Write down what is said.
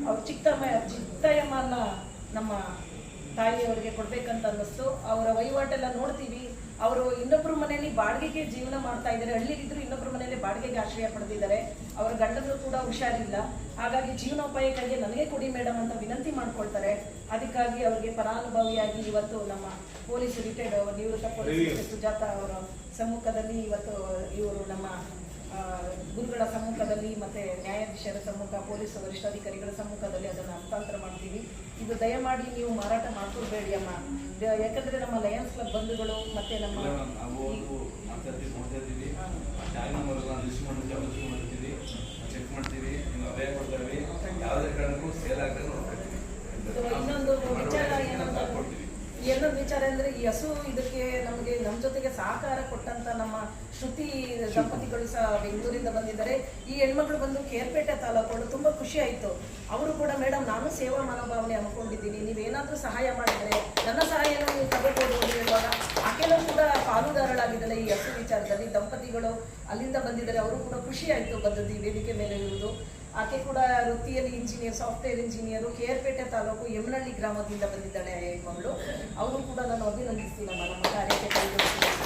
ಅವ್ರ ಚಿತ್ತಯ್ಯಮ್ಮನ ನಮ್ಮ ತಾಯಿಯವರಿಗೆ ಕೊಡ್ಬೇಕಂತ ಅನ್ನಿಸ್ತು. ಅವರ ವಹಿವಾಟೆಲ್ಲ ನೋಡ್ತೀವಿ. ಅವರು ಇನ್ನೊಬ್ಬರ ಮನೆಯಲ್ಲಿ ಬಾಡಿಗೆಗೆ ಜೀವನ ಮಾಡ್ತಾ ಇದ್ದಾರೆ. ಹಳ್ಳಿಲಿದ್ರು ಇನ್ನೊಬ್ಬರ ಮನೆಯಲ್ಲಿ ಬಾಡಿಗೆಗೆ ಆಶ್ರಯ ಪಡೆದಿದ್ದಾರೆ. ಅವರ ಗಂಡನೂ ಕೂಡ ಹುಷಾರಿಲ್ಲ. ಹಾಗಾಗಿ ಜೀವನೋಪಾಯಕ್ಕಾಗಿ ನನಗೆ ಕೊಡಿ ಮೇಡಮ್ ಅಂತ ವಿನಂತಿ ಮಾಡ್ಕೊಳ್ತಾರೆ. ಅದಕ್ಕಾಗಿ ಅವರಿಗೆ ಫಲಾನುಭವಿಯಾಗಿ ಇವತ್ತು ನಮ್ಮ ಪೊಲೀಸ್ ರಿಟೈರ್ಡ್ ನಿವೃತ್ತ ಪೊಲೀಸ್ ಸುಜಾತ ಅವರ ಸಮ್ಮುಖದಲ್ಲಿ ಇವತ್ತು ಇವರು ನಮ್ಮ ಗುರುಗಳ ಸಮ್ಮುಖದಲ್ಲಿ ಮತ್ತೆ ನ್ಯಾಯಾಧೀಶರ ಸಮ್ಮುಖ, ಪೊಲೀಸ್ ವರಿಷ್ಠಾಧಿಕಾರಿಗಳ ಸಮ್ಮುಖದಲ್ಲಿ ಅದನ್ನು ಹಸ್ತಾಂತರ ಮಾಡ್ತೀವಿ. ಇದು ದಯಮಾಡಿ ನೀವು ಮಾರಾಟ ಮಾಡ್ಕೊಳ್ಬೇಡಿ ಅಮ್ಮ. ಯಾಕಂದ್ರೆ ನಮ್ಮ ಲಯನ್ಸ್ ಕ್ಲಬ್ ಬಂಧುಗಳು ಮತ್ತೆ ನಮ್ಮ ಇನ್ನೊಂದು ವಿಚಾರ ಅಂದ್ರೆ ಈ ಹಸು ಇದಕ್ಕೆ ನಮ್ಮ ಜೊತೆಗೆ ಸಹಕಾರ ಕೊಟ್ಟಂತ ನಮ್ಮ ಶ್ರುತಿ ದಂಪತಿಗಳು ಸಹ ಬೆಂಗಳೂರಿಂದ ಬಂದಿದ್ದಾರೆ. ಈ ಹೆಣ್ಮಕ್ಳು ಬಂದು ಕೇರ್ಪೇಟೆ ತಾಲೂಕು ತುಂಬಾ ಖುಷಿ ಆಯ್ತು. ಅವರು ಕೂಡ ಮೇಡಮ್ ನಾನು ಸೇವಾ ಮನೋಭಾವನೆ ಅನ್ಕೊಂಡಿದ್ದೀನಿ, ನೀವೇನಾದ್ರೂ ಸಹಾಯ ಮಾಡಿದ್ರೆ ನನ್ನ ಸಹಾಯನ ನೀವು ತಗೋಬಹುದು ಹೇಳುವಾಗ ಆಕೆನೂ ಕೂಡ ಪಾಲುದಾರಳಾಗಿದ್ದಾಳೆ ಈ ಹಸು ವಿಚಾರದಲ್ಲಿ. ದಂಪತಿಗಳು ಅಲ್ಲಿಂದ ಬಂದಿದ್ದಾರೆ, ಅವರು ಕೂಡ ಖುಷಿ ಆಯ್ತು ಬಂದದ್ದು ಈ ವೇದಿಕೆ ಮೇಲೆ ಇರುವುದು. ಆಕೆ ಕೂಡ ವೃತ್ತಿಯಲ್ಲಿ engineer, software engineer, Kerpete taluk Yamanahalli ಗ್ರಾಮದಿಂದ ಬಂದಿದ್ದಾಳೆ ಹೆಣ್ಮಗಳು. ಅವರು ಕೂಡ ನಾನು ಅಭಿನಂದಿಸ್ತೀನಮ್ಮ ನಮ್ಮ ಕಾರ್ಯಕ್ಕೆ ಕೈಗೊಳ್ಳುತ್ತೀನಿ.